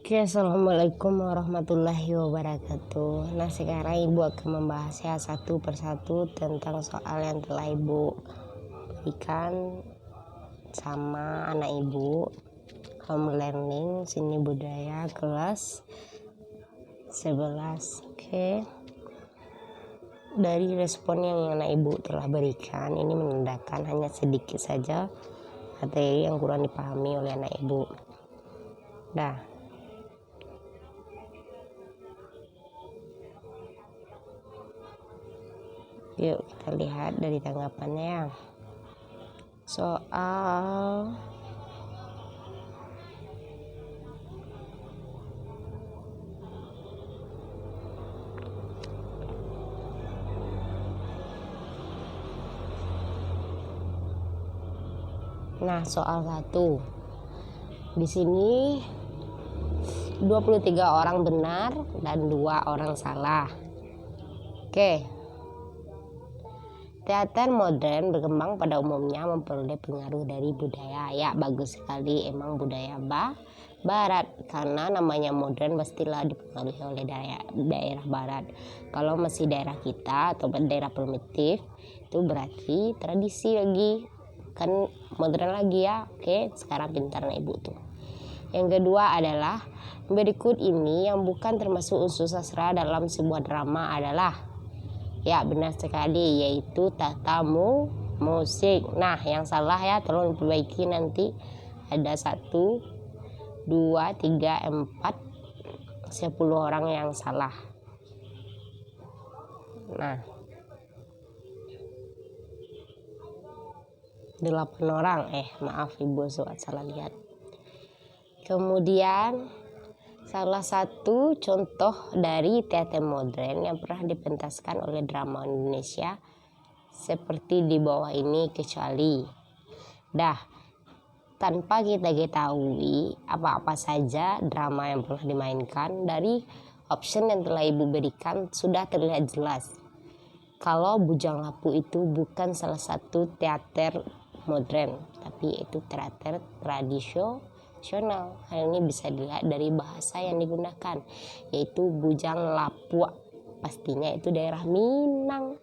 Oke, assalamualaikum warahmatullahi wabarakatuh. Nah, sekarang ibu akan membahas ya satu persatu tentang soal yang telah ibu berikan sama anak ibu. Home learning seni budaya kelas 11. Oke, dari respon yang anak ibu telah berikan, ini menandakan hanya sedikit saja materi yang kurang dipahami oleh anak ibu. Nah, yuk kita lihat dari tanggapannya. Soal soal 1. Di sini 23 orang benar dan 2 orang salah. Oke. Teater modern berkembang pada umumnya memperoleh pengaruh dari budaya. Ya, bagus sekali, emang budaya barat, karena namanya modern pastilah dipengaruhi oleh daerah barat. Kalau masih daerah kita atau daerah primitif, itu berarti tradisi lagi, kan modern lagi ya. Oke, sekarang pintar ibu tuh. Yang kedua adalah berikut ini yang bukan termasuk unsur sastra dalam sebuah drama adalah, ya benar sekali, yaitu tata musik. Nah, yang salah ya tolong diperbaiki nanti. Ada 1, 2, 3, 4, 10 orang yang salah. Nah, 8 orang. Maaf ibu, salah lihat. Kemudian salah satu contoh dari teater modern yang pernah dipentaskan oleh drama Indonesia seperti di bawah ini, kecuali tanpa kita ketahui apa-apa saja drama yang pernah dimainkan, dari option yang telah ibu berikan sudah terlihat jelas kalau Bujang Lapuk itu bukan salah satu teater modern, tapi itu teater tradisional. Hal ini bisa dilihat dari bahasa yang digunakan, yaitu Bujang Lapuk, pastinya itu daerah Minang.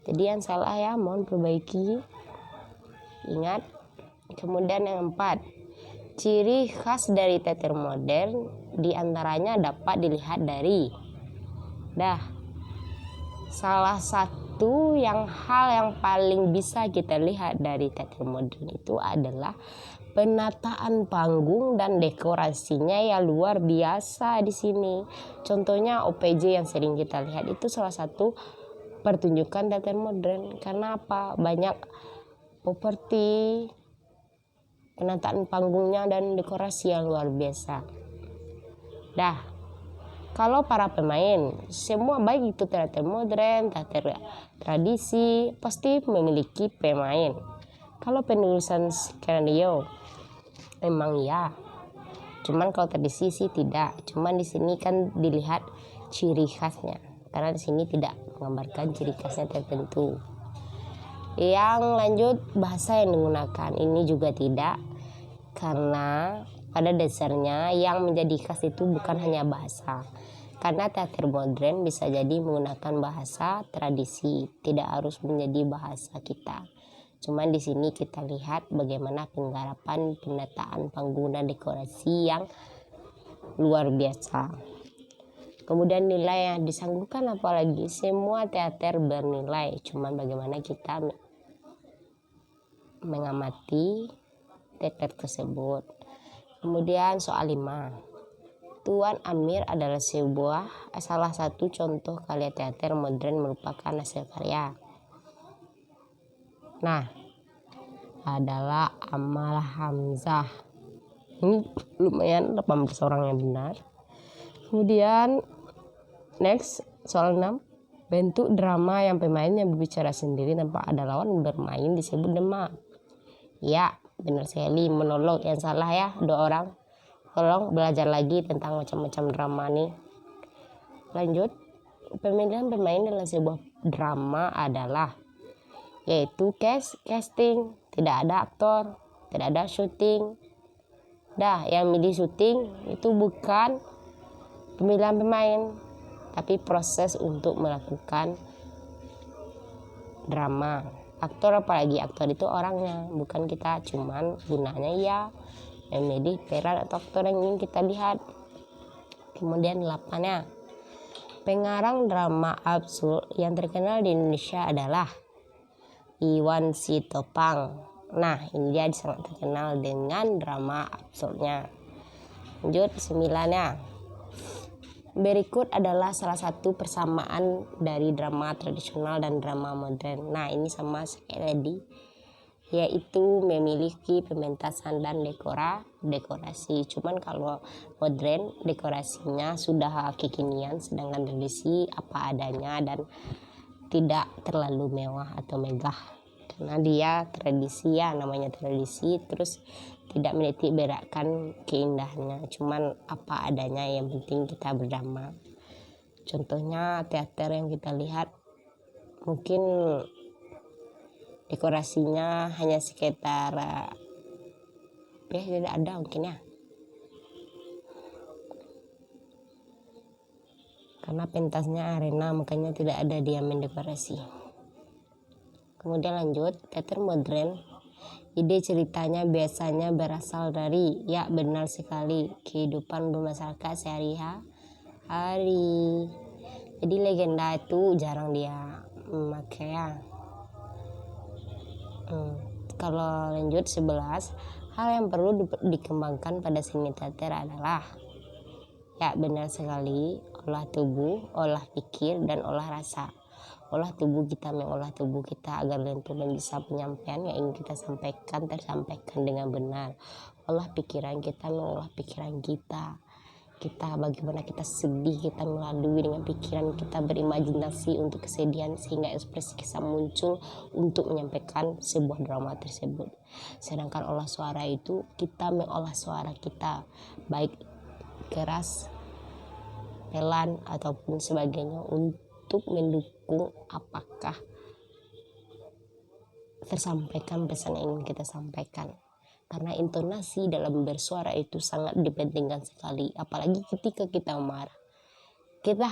Jadi yang salah ya mohon perbaiki, ingat. Kemudian yang 4, ciri khas dari teater modern diantaranya dapat dilihat dari salah satu hal yang paling bisa kita lihat dari teater modern itu adalah penataan panggung dan dekorasinya ya luar biasa di sini. Contohnya OPJ yang sering kita lihat itu salah satu pertunjukan teater modern. Karena apa? Banyak properti, penataan panggungnya dan dekorasi yang luar biasa. Kalau para pemain, semua baik itu teater modern, teater tradisi, pasti memiliki pemain. Kalau penulisan skenario, emang ya. Cuman kalau tradisi sih tidak. Cuman di sini kan dilihat ciri khasnya. Karena di sini tidak menggambarkan ciri khasnya tertentu. Yang lanjut, bahasa yang digunakan ini juga tidak. Karena pada dasarnya yang menjadi khas itu bukan hanya bahasa. Karena teater modern bisa jadi menggunakan bahasa tradisi, tidak harus menjadi bahasa kita. Cuman di sini kita lihat bagaimana penggarapan, penataan panggung dan dekorasi yang luar biasa. Kemudian nilai yang disangguhkan, apalagi semua teater bernilai. Cuman bagaimana kita mengamati teater tersebut. Kemudian soal 5. Tuan Amir adalah salah satu contoh karya teater modern merupakan hasil karya. Adalah Amal Hamzah. Ini lumayan 18 orang yang benar. Kemudian next soal 6. Bentuk drama yang pemainnya berbicara sendiri tanpa ada lawan bermain disebut drama. Ya, benar sekali. Monolog yang salah ya, 2 orang. Tolong belajar lagi tentang macam-macam drama nih. Lanjut, pemilihan pemain dalam sebuah drama adalah, yaitu casting, tidak ada aktor, tidak ada syuting. Yang milih syuting itu bukan pemilihan pemain, tapi proses untuk melakukan drama. Aktor, apalagi aktor itu orangnya, bukan kita. Cuman gunanya ya memilih peran atau aktor yang ingin kita lihat. Kemudian 8-nya, pengarang drama absurd yang terkenal di Indonesia adalah Iwan Sitopang. Nah, ini dia sangat terkenal dengan drama absurdnya. Lanjut 9-nya, berikut adalah salah satu persamaan dari drama tradisional dan drama modern. Nah, ini sama sekali, yaitu memiliki pementasan dan dekorasi. Cuman kalau modern dekorasinya sudah kekinian, sedangkan tradisi apa adanya dan tidak terlalu mewah atau megah. Karena dia tradisi ya, namanya tradisi, terus tidak menitik beratkan keindahannya, cuman apa adanya, yang penting kita berdrama. Contohnya teater yang kita lihat, mungkin dekorasinya hanya sekitar tidak ada mungkin ya, karena pentasnya arena, makanya tidak ada dia mendekorasi. Kemudian lanjut, teater modern. Ide ceritanya biasanya berasal dari, ya benar sekali, kehidupan bermasyarakat sehari-hari. Jadi legenda itu jarang dia memakai ya. Kalau lanjut 11, hal yang perlu dikembangkan pada seni teater adalah, ya benar sekali, olah tubuh, olah pikir, dan olah rasa. Olah tubuh kita, mengolah tubuh kita agar lentur dan bisa penyampaian yang ingin kita sampaikan tersampaikan dengan benar. Olah pikiran kita, mengolah pikiran kita. Bagaimana kita sedih, kita melalui dengan pikiran kita, berimajinasi untuk kesedihan sehingga ekspresi kita muncul untuk menyampaikan sebuah drama tersebut. Sedangkan olah suara itu kita mengolah suara kita, baik keras, pelan ataupun sebagainya, untuk mendukung apakah tersampaikan pesan yang ingin kita sampaikan. Karena intonasi dalam bersuara itu sangat dipentingkan sekali, apalagi ketika kita marah. Kita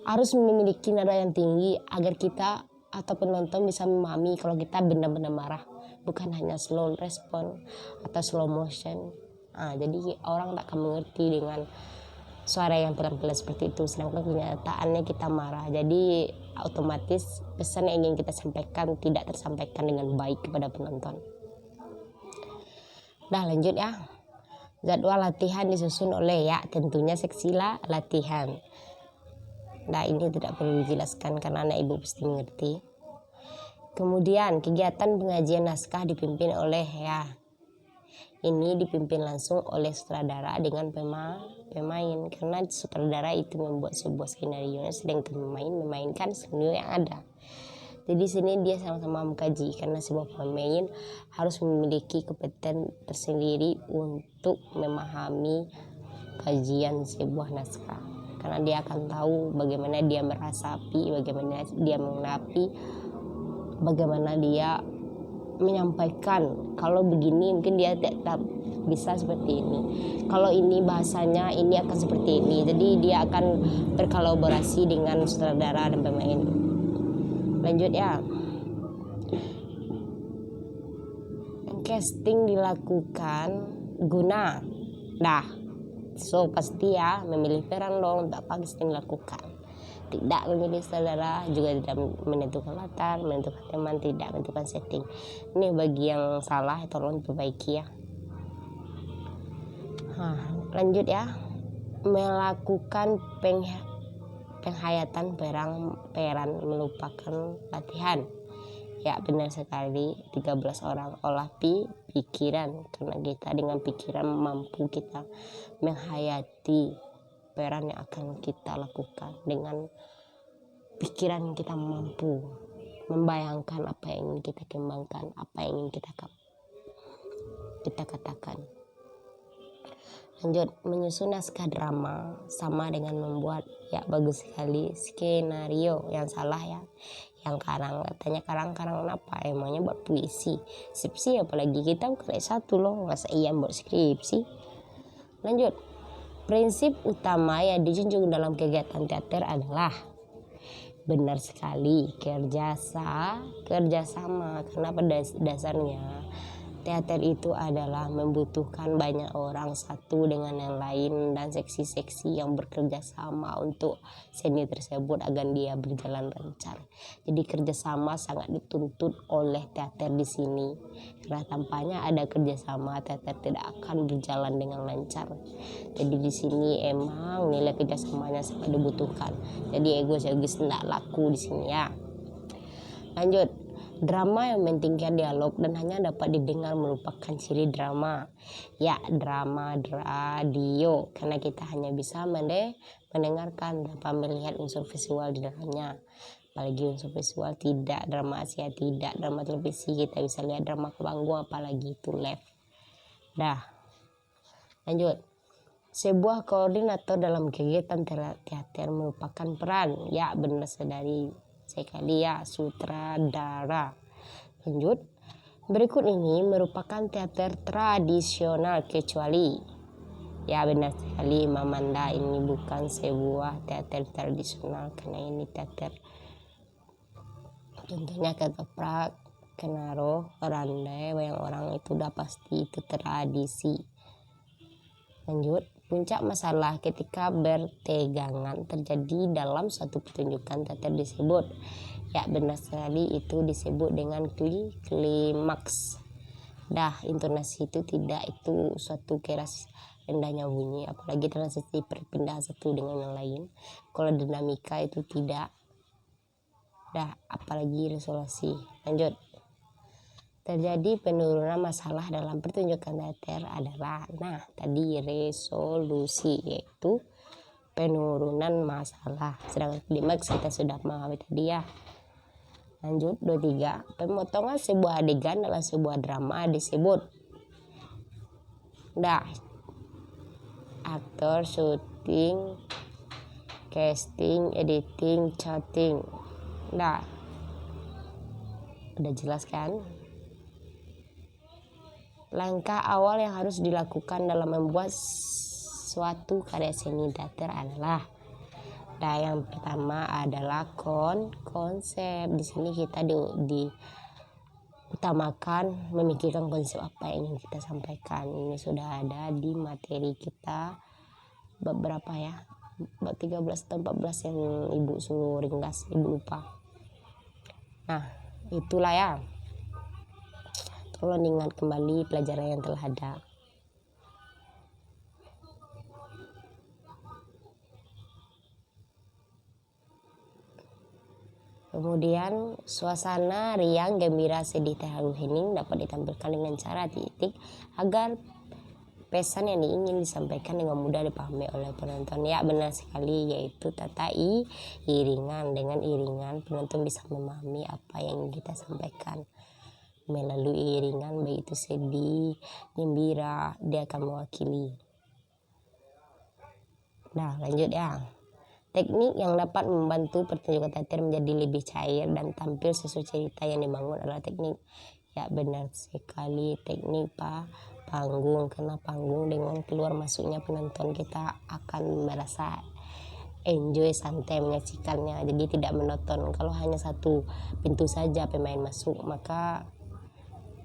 harus memiliki nada yang tinggi agar kita atau penonton bisa memahami kalau kita benar-benar marah, bukan hanya slow respon atau slow motion. Jadi orang tak akan mengerti dengan suara yang pelan-pelan seperti itu, sedangkan kenyataannya kita marah. Jadi otomatis pesan yang ingin kita sampaikan tidak tersampaikan dengan baik kepada penonton. Lanjut ya. Jadwal latihan disusun oleh, ya tentunya seksi latihan. Ini tidak perlu dijelaskan karena anak ibu pasti mengerti. Kemudian kegiatan pengajian naskah dipimpin oleh, ini dipimpin langsung oleh sutradara dengan pemain, karena sutradara itu membuat sebuah skenario, sedangkan pemain memainkan skenario yang ada. Jadi sini dia sama-sama mengkaji, karena sebuah pemain harus memiliki kompetensi tersendiri untuk memahami kajian sebuah naskah, karena dia akan tahu bagaimana dia merasapi, bagaimana dia mengenapi, bagaimana dia menyampaikan. Kalau begini mungkin dia tidak bisa seperti ini, kalau ini bahasanya ini akan seperti ini. Jadi dia akan berkolaborasi dengan sutradara dan pemain. Lanjut ya. Casting dilakukan guna pasti ya memilih peran dong. Untuk casting dilakukan, tidak memilih sutradara, juga tidak menentukan latar, menentukan teman, tidak menentukan setting. Ini bagi yang salah tolong diperbaiki ya. Lanjut ya. Melakukan penghayatan peran melupakan latihan. Ya benar sekali, 13 orang olah pikiran, karena kita dengan pikiran mampu kita menghayati peran yang akan kita lakukan. Dengan pikiran kita mampu membayangkan apa yang ingin kita kembangkan, apa yang ingin kita katakan. Lanjut, menyusun naskah drama sama dengan membuat, ya bagus sekali, skenario. Yang salah ya, yang karang, katanya karang-karang apa, emangnya buat puisi skripsi, apalagi kita kelas 1 loh, masa iya buat skripsi. Lanjut, prinsip utama yang dijunjung dalam kegiatan teater adalah benar sekali kerjasama, karena pada dasarnya teater itu adalah membutuhkan banyak orang satu dengan yang lain dan seksi-seksi yang bekerja sama untuk seni tersebut agar dia berjalan lancar. Jadi kerjasama sangat dituntut oleh teater di sini. Karena tanpanya ada kerjasama, teater tidak akan berjalan dengan lancar. Jadi di sini emang nilai kerjasamanya sangat dibutuhkan. Jadi egois tidak laku di sini ya. Lanjut, drama yang mementingkan dialog dan hanya dapat didengar merupakan ciri drama. Ya, drama radio, karena kita hanya bisa mendengarkan tanpa melihat unsur visual di dalamnya. Apalagi unsur visual tidak, drama Asia tidak, drama televisi kita bisa lihat, drama ke panggung apalagi itu live. Dah, lanjut. Sebuah koordinator dalam kegiatan teater merupakan peran, ya benar sekali ya, sutradara. Lanjut, berikut ini merupakan teater tradisional kecuali, ya benar sekali Mamanda, ini bukan sebuah teater tradisional karena ini teater contohnya ketoprak, kenaro, randai, wayang orang itu udah pasti itu tradisi. Lanjut, puncak masalah ketika bertegangan terjadi dalam suatu pertunjukan teater disebut, ya benar sekali itu disebut dengan klimaks. Dah, intonasi itu tidak itu suatu keras rendahnya bunyi, apalagi transisi perpindahan satu dengan yang lain. Kalau dinamika itu tidak. Dah, apalagi resolusi. Lanjut, terjadi penurunan masalah dalam pertunjukan teater adalah, nah tadi resolusi, yaitu penurunan masalah. Sedangkan klimaks kita sudah memahami tadi ya. Lanjut, 23, pemotongan sebuah adegan dalam sebuah drama disebut, dah, aktor, syuting, casting, editing, cutting. Dah, udah jelas kan? Langkah awal yang harus dilakukan dalam membuat suatu karya seni teater adalah, nah yang pertama adalah konsep. Di sini kita diutamakan memikirkan konsep apa yang ingin kita sampaikan. Ini sudah ada di materi kita beberapa ya, 13 atau 14 yang ibu suruh ringkas, ibu lupa. Nah itulah ya, tolong ingat kembali pelajaran yang telah ada. Kemudian suasana riang, gembira, sedih, terharu, hening dapat ditampilkan dengan cara titik agar pesan yang ingin disampaikan dengan mudah dipahami oleh penonton. Ya benar sekali, yaitu tata iringan. Dengan iringan penonton bisa memahami apa yang ingin kita sampaikan. Melalui iringan baik itu sedih, gembira, dia akan mewakili. Nah lanjut ya, teknik yang dapat membantu pertunjukan teater menjadi lebih cair dan tampil sesuai cerita yang dibangun adalah teknik, ya benar sekali, teknik panggung. Karena panggung dengan keluar masuknya penonton kita akan merasa enjoy, santai menyaksikannya, jadi tidak monoton. Kalau hanya satu pintu saja pemain masuk maka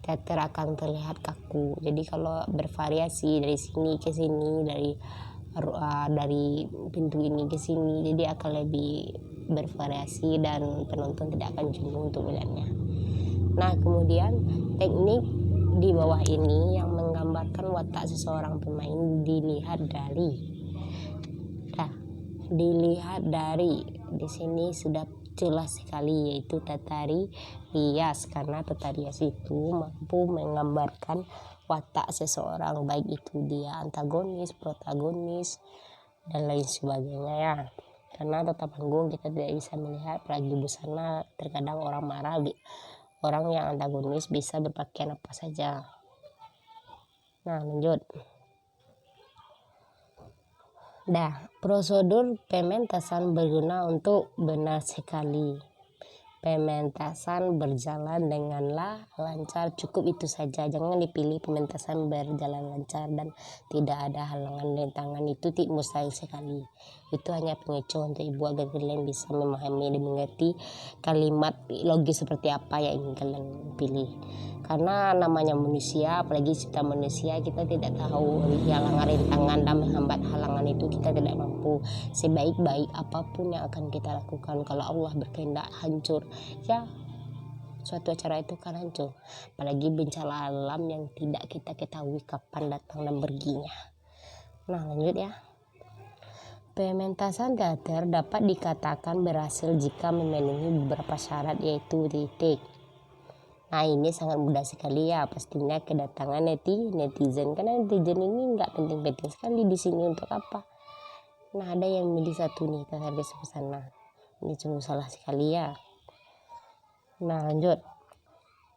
teater akan terlihat kaku. Jadi kalau bervariasi dari sini ke sini, dari pintu ini ke sini, jadi akan lebih bervariasi dan penonton tidak akan jenuh untuk melihatnya. Nah kemudian teknik di bawah ini yang menggambarkan watak seseorang pemain dilihat dari di sini sudah jelas sekali, yaitu tata rias. Karena tata rias itu mampu menggambarkan watak seseorang, baik itu dia antagonis, protagonis, dan lain sebagainya ya. Karena tata panggung kita tidak bisa melihat apalagi busana, terkadang orang marah, orang yang antagonis bisa berpakaian apa saja. Nah lanjut, dah, prosedur pementasan berguna untuk benar sekali. Pementasan berjalan denganlah lancar. Cukup itu saja, jangan dipilih pementasan berjalan lancar dan tidak ada halangan rintangan. Itu mustahil sekali. Itu hanya pengecualian untuk ibu agar kalian bisa memahami dan mengerti kalimat logis seperti apa yang ingin kalian pilih. Karena namanya manusia, apalagi kita manusia, kita tidak tahu halangan rintangan dan menghambat halangan itu kita tidak mampu. Sebaik-baik apapun yang akan kita lakukan, kalau Allah berkehendak hancur, ya suatu acara itu kan hancur. Apalagi bencana alam yang tidak kita ketahui kapan datang dan perginya. Nah, lanjut ya. Pementasan teater dapat dikatakan berhasil jika memenuhi beberapa syarat, yaitu titik. Nah, ini sangat mudah sekali ya, pastinya kedatangan netizen, karena netizen ini nggak penting-penting sekali di sini untuk apa. Nah, ada yang milih satu nih, kita harus ke sana. Ini sungguh salah sekali ya. Nah, lanjut.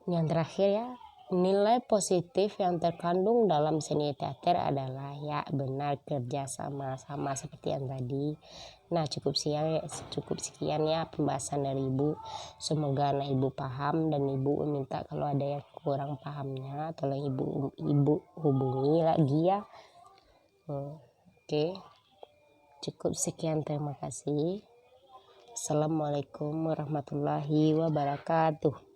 Yang terakhir ya, nilai positif yang terkandung dalam seni teater adalah ya benar kerja sama seperti yang tadi. Nah, cukup sekian ya pembahasan dari ibu. Semoga anak ibu paham, dan ibu minta kalau ada yang kurang pahamnya tolong ibu hubungi lagi ya. Oke. Cukup sekian, terima kasih. Assalamualaikum warahmatullahi wabarakatuh.